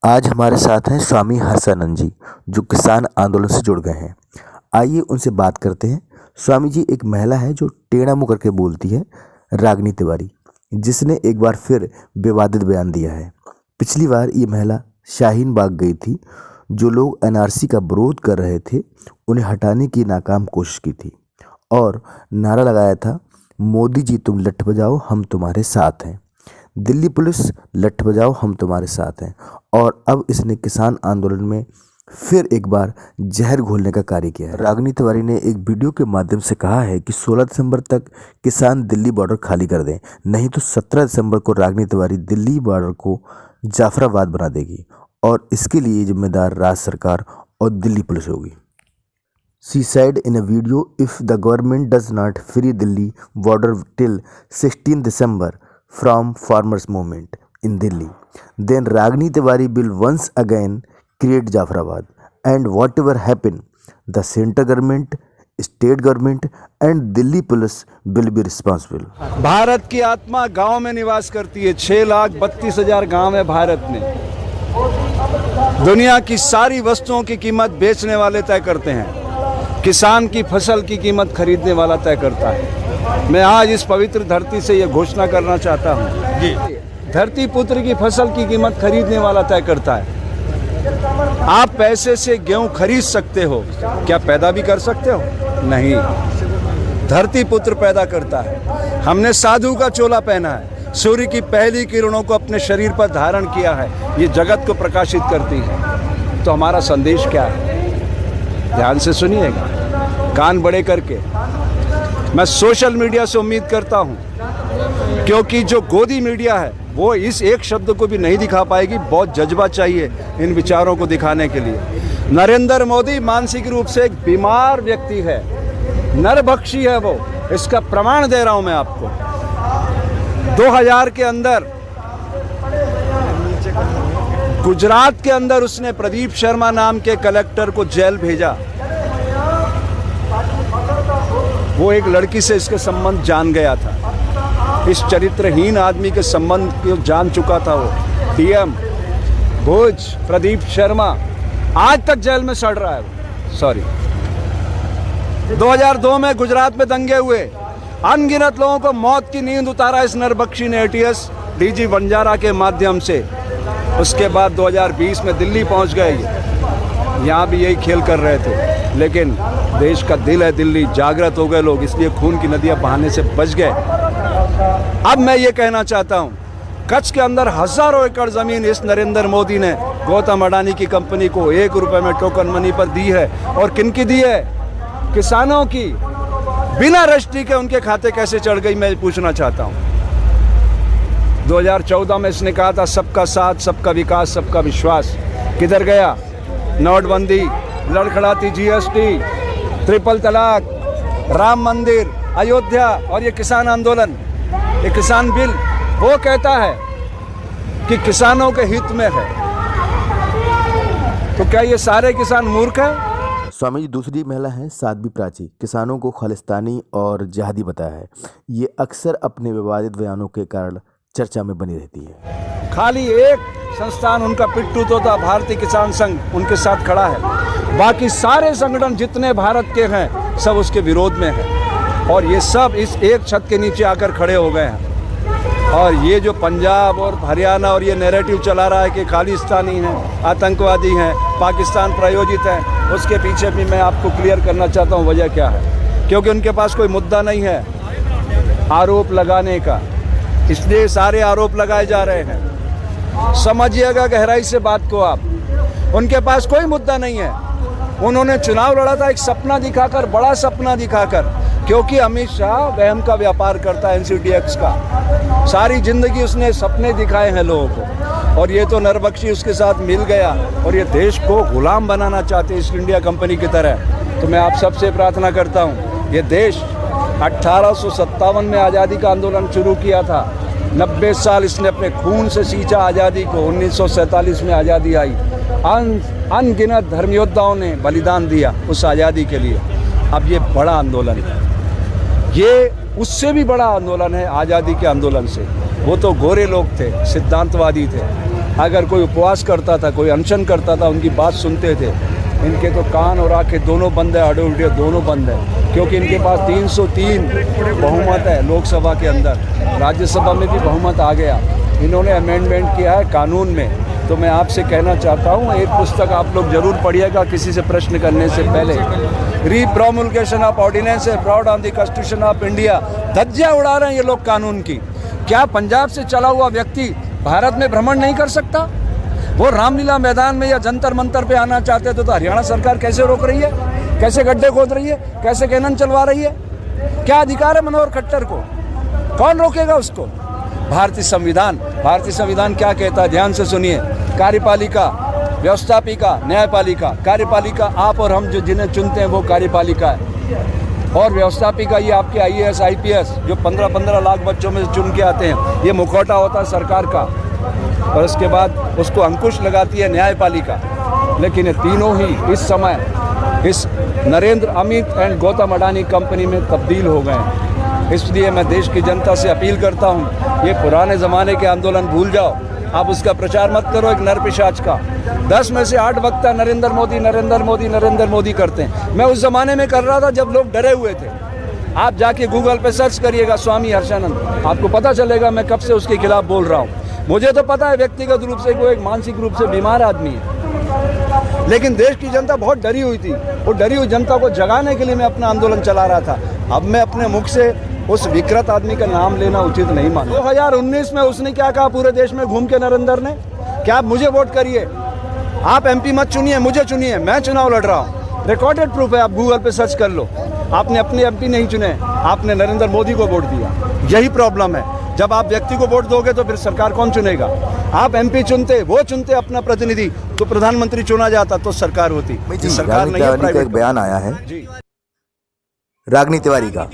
आज हमारे साथ हैं स्वामी हर्षानंद जी, जो किसान आंदोलन से जुड़ गए हैं। आइए उनसे बात करते हैं। स्वामी जी एक महिला है जो टेढ़ा मुंह करके बोलती है, रागिनी तिवारी, जिसने एक बार फिर विवादित बयान दिया है। पिछली बार ये महिला शाहीन बाग गई थी। जो लोग एनआरसी का विरोध कर रहे थे उन्हें हटाने की नाकाम कोशिश की थी और नारा लगाया था, मोदी जी तुम लठ बजाओ हम तुम्हारे साथ हैं, दिल्ली पुलिस लठ बजाओ हम तुम्हारे साथ हैं। और अब इसने किसान आंदोलन में फिर एक बार जहर घोलने का कार्य किया है। रागिनी तिवारी ने एक वीडियो के माध्यम से कहा है कि 16 दिसंबर तक किसान दिल्ली बॉर्डर खाली कर दें, नहीं तो 17 दिसंबर को रागिनी तिवारी दिल्ली बॉर्डर को जाफराबाद बना देगी और इसके लिए जिम्मेदार राज्य सरकार और दिल्ली पुलिस होगी। She said in a video, if the government does not free Delhi border till 16 December from farmers movement in Delhi, then Ragini Tiwari will once again create Jafrabad, and whatever happen, the central government, state government and Delhi police will be responsible. Bharat की आत्मा गांव में निवास करती है। 6,32,000 गांव है भारत में। दुनिया की सारी वस्तुओं की कीमत बेचने वाले तय करते हैं, किसान की फसल की कीमत खरीदने वाला तय करता है। मैं आज इस पवित्र धरती से ये घोषणा करना चाहता हूँ जी, धरती पुत्र की फसल की कीमत खरीदने वाला तय करता है। आप पैसे से गेहूं खरीद सकते हो, क्या पैदा भी कर सकते हो? नहीं, धरती पुत्र पैदा करता है। हमने साधु का चोला पहना है, सूर्य की पहली किरणों को अपने शरीर पर धारण किया है, ये जगत को प्रकाशित करती है। तो हमारा संदेश क्या है? ध्यान से सुनिएगा, कान बड़े करके। मैं सोशल मीडिया से उम्मीद करता हूं, क्योंकि जो गोदी मीडिया है वो इस एक शब्द को भी नहीं दिखा पाएगी। बहुत जज्बा चाहिए इन विचारों को दिखाने के लिए। नरेंद्र मोदी मानसिक रूप से एक बीमार व्यक्ति है, नरभक्षी है वो। इसका प्रमाण दे रहा हूं मैं आपको। 2000 के अंदर गुजरात के अंदर उसने प्रदीप शर्मा नाम के कलेक्टर को जेल भेजा। वो एक लड़की से इसके संबंध जान गया था। इस चरित्रहीन आदमी के संबंध को जान चुका था वो। डीएम भुज प्रदीप शर्मा आज तक जेल में सड़ रहा है वो। सॉरी, 2002 में गुजरात में दंगे हुए, अनगिनत लोगों को मौत की नींद उतारा इस नरबख्शी ने एटीएस डीजी बंजारा के माध्यम से। उसके बाद 2020 में दिल्ली पहुंच गए। यहाँ भी यही खेल कर रहे थे, लेकिन देश का दिल है दिल्ली, जागृत हो गए लोग, इसलिए खून की नदियां बहाने से बच गए। अब मैं ये कहना चाहता हूँ, कच्छ के अंदर हजारों एकड़ जमीन इस नरेंद्र मोदी ने गौतम अडानी की कंपनी को 1 रुपए में टोकन मनी पर दी है। और किनकी दी है? किसानों की। बिना रजिस्ट्री के उनके खाते कैसे चढ़ गई, मैं पूछना चाहता हूँ। 2014 में इसने कहा था सबका साथ, सबका विकास, सबका विश्वास। किधर गया? नोटबंदी, लड़खड़ाती जीएसटी, ट्रिपल तलाक, राम मंदिर, अयोध्या और ये किसान आंदोलन, ये किसान बिल। वो कहता है कि किसानों के हित में है, तो क्या ये सारे किसान मूर्ख हैं? स्वामी जी दूसरी महिला है साध्वी प्राची, किसानों को खालिस्तानी और जिहादी बताया है। ये अक्सर अपने विवादित बयानों के कारण चर्चा में बनी रहती है। खाली एक संस्थान उनका पिट्ठू तो था, भारतीय किसान संघ, उनके साथ खड़ा है। बाकी सारे संगठन जितने भारत के हैं सब उसके विरोध में हैं, और ये सब इस एक छत के नीचे आकर खड़े हो गए हैं। और ये जो पंजाब और हरियाणा और ये नैरेटिव चला रहा है कि खालिस्तानी हैं, आतंकवादी हैं, पाकिस्तान प्रायोजित हैं, उसके पीछे भी मैं आपको क्लियर करना चाहता हूँ वजह क्या है। क्योंकि उनके पास कोई मुद्दा नहीं है आरोप लगाने का, इसलिए सारे आरोप लगाए जा रहे हैं। समझिएगा गहराई से बात को आप। उनके पास कोई मुद्दा नहीं है। उन्होंने चुनाव लड़ा था एक सपना दिखाकर, बड़ा सपना दिखाकर, क्योंकि अमित शाह वहम का व्यापार करता है, एनसीडीएक्स का। सारी जिंदगी उसने सपने दिखाए हैं लोगों को, और ये तो नरबख्शी उसके साथ मिल गया और ये देश को गुलाम बनाना चाहते ईस्ट इंडिया कंपनी की तरह। तो मैं आप सबसे प्रार्थना करता हूँ, ये देश 1857 में आज़ादी का आंदोलन शुरू किया था। 90 साल इसने अपने खून से सींचा आज़ादी को। 1947 में आज़ादी आई। अनगिनत धर्मयोद्धाओं ने बलिदान दिया उस आज़ादी के लिए। अब ये बड़ा आंदोलन है, ये उससे भी बड़ा आंदोलन है आज़ादी के आंदोलन से। वो तो गोरे लोग थे, सिद्धांतवादी थे, अगर कोई उपवास करता था, कोई अनशन करता था, उनकी बात सुनते थे। इनके तो कान और आंखें दोनों बंद है, आड़े उल्टे दोनों बंद है, क्योंकि इनके पास 303 बहुमत है लोकसभा के अंदर, राज्यसभा में भी बहुमत आ गया। इन्होंने अमेंडमेंट किया है कानून में। तो मैं आपसे कहना चाहता हूँ, एक पुस्तक आप लोग जरूर पढ़िएगा किसी से प्रश्न करने से पहले। Repromulgation of ordinance broad on the constitution of India. धज्जियाँ उड़ा रहे हैं ये लोग कानून की। क्या पंजाब से चला हुआ व्यक्ति भारत में भ्रमण नहीं कर सकता? वो रामलीला मैदान में या जंतर मंतर पे आना चाहते थे तो हरियाणा सरकार कैसे रोक रही है? कैसे गड्ढे खोद रही है? कैसे कैनन चलवा रही है? क्या अधिकार है मनोहर खट्टर को? कौन रोकेगा उसको? भारतीय संविधान क्या कहता है? ध्यान से सुनिए। कार्यपालिका, व्यवस्थापिका, न्यायपालिका। कार्यपालिका आप और हम जो जिन्हें चुनते हैं वो कार्यपालिका है, और व्यवस्थापिका ये आपके IAS IPS जो 15-15 लाख बच्चों में से चुन के आते हैं, ये मुखौटा होता है सरकार का, और उसके बाद उसको अंकुश लगाती है न्यायपालिका। लेकिन ये तीनों ही इस समय इस नरेंद्र, अमित एंड गौतम अडानी कंपनी में तब्दील हो गए हैं। इसलिए मैं देश की जनता से अपील करता हूँ, ये पुराने ज़माने के आंदोलन भूल जाओ। आप उसका प्रचार मत करो एक नरपिशाच का। 10 में से 8 वक्ता नरेंद्र मोदी करते हैं। मैं उस ज़माने में कर रहा था जब लोग डरे हुए थे। आप जाके गूगल पे सर्च करिएगा स्वामी हर्षानंद, आपको पता चलेगा मैं कब से उसके खिलाफ बोल रहा हूँ। मुझे तो पता है व्यक्तिगत रूप से वो एक मानसिक रूप से बीमार आदमी है, लेकिन देश की जनता बहुत डरी हुई थी। वो डरी हुई जनता को जगाने के लिए मैं अपना आंदोलन चला रहा था। अब मैं अपने मुख से उस विकृत आदमी का नाम लेना उचित नहीं मानता। 2019 में उसने क्या कहा पूरे देश में घूम के नरेंद्र ने? क्या आप मुझे वोट करिए, आप MP मत चुनिए, मुझे चुनिए, मैं चुनाव लड़ रहा हूँ। रिकॉर्डेड प्रूफ है, आप गूगल पे सर्च कर लो। आपने अपने MP नहीं चुने, आपने नरेंद्र मोदी को वोट दिया। यही प्रॉब्लम है। जब आप व्यक्ति को वोट दोगे तो फिर सरकार कौन चुनेगा? आप MP चुनते, वो चुनते अपना प्रतिनिधि, तो प्रधानमंत्री चुना जाता तो सरकार होती। सरकार नहीं है, प्राइवेट। एक बयान आया है रागिनी तिवारी का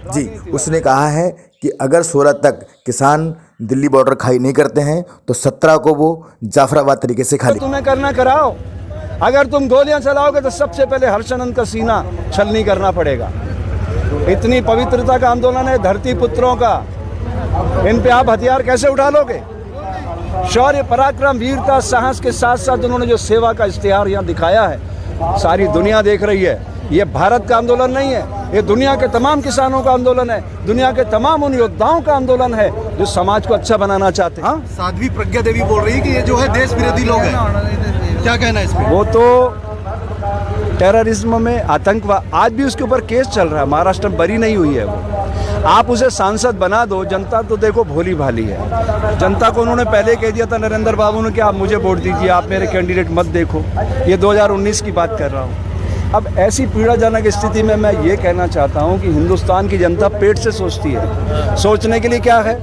जी, उसने कहा है कि अगर 16 तक किसान दिल्ली बॉर्डर खाली नहीं करते हैं तो 17 को वो जाफराबाद तरीके से खाली। तुम्हें करना कराओ। अगर तुम गोलियां चलाओगे तो सबसे पहले हर्षानंद का सीना छलनी करना पड़ेगा। इतनी पवित्रता का आंदोलन है धरती पुत्रों का, इन पे आप हथियार कैसे उठा लोगे? शौर्य, पराक्रम, वीरता, साहस के साथ साथ उन्होंने जो सेवा का इश्तिहार यहाँ दिखाया है, सारी दुनिया देख रही है। ये भारत का आंदोलन नहीं है, ये दुनिया के तमाम किसानों का आंदोलन है, दुनिया के तमाम उन योद्धाओं का आंदोलन है जो समाज को अच्छा बनाना चाहते हैं। हाँ, साध्वी प्रज्ञा देवी बोल रही है कि ये जो है देश विरोधी लोग हैं, क्या कहना है इसमें? वो तो टेररिज्म में, आतंकवाद, आज भी उसके ऊपर केस चल रहा है, महाराष्ट्र में बरी नहीं हुई है वो। आप उसे सांसद बना दो, जनता तो देखो भोली भाली है। जनता को उन्होंने पहले कह दिया था नरेंद्र बाबू ने कि आप मुझे वोट दीजिए, आप मेरे कैंडिडेट मत देखो। ये 2019 की बात कर रहा हूँ। अब ऐसी पीड़ाजनक स्थिति में मैं ये कहना चाहता हूँ कि हिंदुस्तान की जनता पेट से सोचती है। सोचने के लिए क्या है?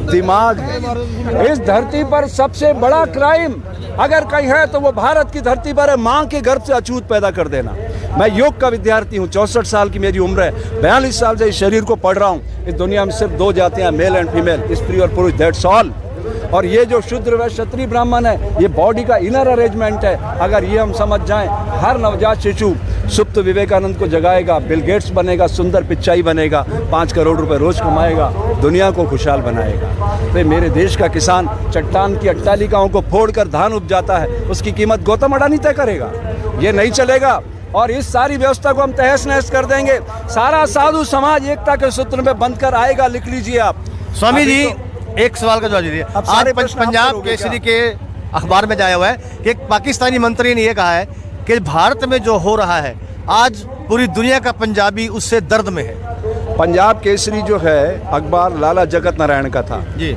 दिमाग है। इस धरती पर सबसे बड़ा क्राइम अगर कहीं है तो वो भारत की धरती पर है, माँ के गर्भ से अछूत पैदा कर देना। मैं योग का विद्यार्थी हूँ, 64 साल की मेरी उम्र है, 42 साल से इस शरीर को पढ़ रहा हूँ। इस दुनिया में सिर्फ 2 जातियाँ, मेल एंड फीमेल, स्त्री और पुरुष, दैट्स ऑल। और ये जो शूद्र व क्षत्रिय ब्राह्मण है, ये बॉडी का इनर अरेंजमेंट है। अगर ये हम समझ जाएं, हर नवजात शिशु सुप्त विवेकानंद को जगाएगा, बिल गेट्स बनेगा, सुंदर पिचाई बनेगा, 5 करोड़ रुपए रोज कमाएगा, दुनिया को खुशहाल बनाएगा। तो मेरे देश का किसान चट्टान की अट्टालिकाओं को फोड़कर धान उपजाता है, उसकी कीमत गौतम अडानी तय करेगा। ये नहीं चलेगा और इस सारी व्यवस्था को हम तहस नहस कर देंगे। सारा साधु समाज एकता के सूत्र में बंध कर आएगा। लिख लीजिए आप। स्वामी जी, एक सवाल का जवाब दीजिए। आज पंजाब केसरी के अखबार में जाया हुआ है कि एक पाकिस्तानी मंत्री ने यह कहा है कि भारत में जो हो रहा है आज पूरी दुनिया का पंजाबी उससे दर्द में है। पंजाब केसरी जो है अखबार लाला जगत नारायण का था जी,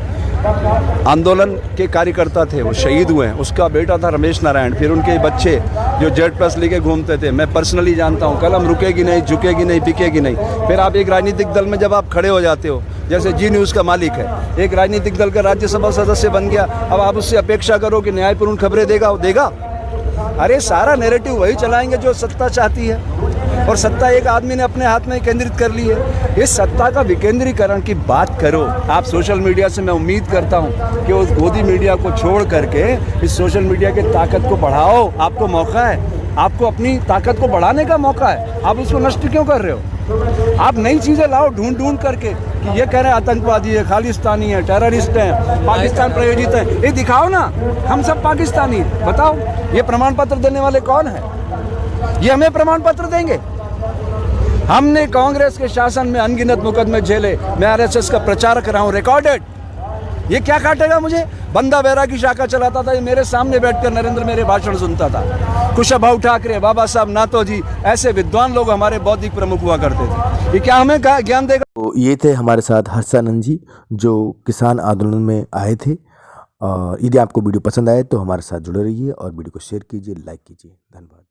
आंदोलन के कार्यकर्ता थे, वो शहीद हुए हैं। उसका बेटा था रमेश नारायण, फिर उनके बच्चे जो Z+ लेके घूमते थे। मैं पर्सनली जानता हूँ, कलम रुकेगी नहीं, झुकेगी नहीं, बिकेगी नहीं। फिर आप एक राजनीतिक दल में जब आप खड़े हो जाते हो, जैसे जी न्यूज़ का मालिक है, एक राजनीतिक दल का राज्यसभा सदस्य बन गया, अब आप उससे अपेक्षा करो कि न्यायपूर्ण खबरें देगा, वो देगा? अरे सारा नैरेटिव वही चलाएंगे जो सत्ता चाहती है, और सत्ता एक आदमी ने अपने हाथ में केंद्रित कर ली है। इस सत्ता का विकेंद्रीकरण की बात करो आप सोशल मीडिया से। मैं उम्मीद करता हूँ कि उस गोदी मीडिया को छोड़ करके इस सोशल मीडिया की ताकत को बढ़ाओ। आपको मौका है, आपको अपनी ताकत को बढ़ाने का मौका है, आप उसको नष्ट क्यों कर रहे हो? आप नई चीज़ें लाओ ढूंढ ढूंढ करके कि ये कह रहे हैं आतंकवादी है, खालिस्तानी है, टेररिस्ट हैं, पाकिस्तान प्रायोजित है। ये दिखाओ ना, हम सब पाकिस्तानी हैं। बताओ ये प्रमाण पत्र देने वाले कौन है? ये हमें प्रमाण पत्र देंगे? हमने कांग्रेस के शासन में अनगिनत मुकदमे झेले। मैं आरएसएस का प्रचारक रहा हूँ, रिकॉर्डेड। ये क्या काटेगा मुझे? बंदा बैरा की शाखा चलाता था, ये मेरे सामने बैठकर नरेंद्र मेरे भाषण सुनता था। कुशाभाऊ ठाकरे, बाबा साहब नातोजी, ऐसे विद्वान लोग हमारे बौद्धिक प्रमुख हुआ करते थे। ये क्या हमें ज्ञान देगा? तो ये थे हमारे साथ हर्षानंद जी जो किसान आंदोलन में आए थे। और यदि आपको वीडियो पसंद आए तो हमारे साथ जुड़े रहिए और वीडियो को शेयर कीजिए, लाइक कीजिए। धन्यवाद।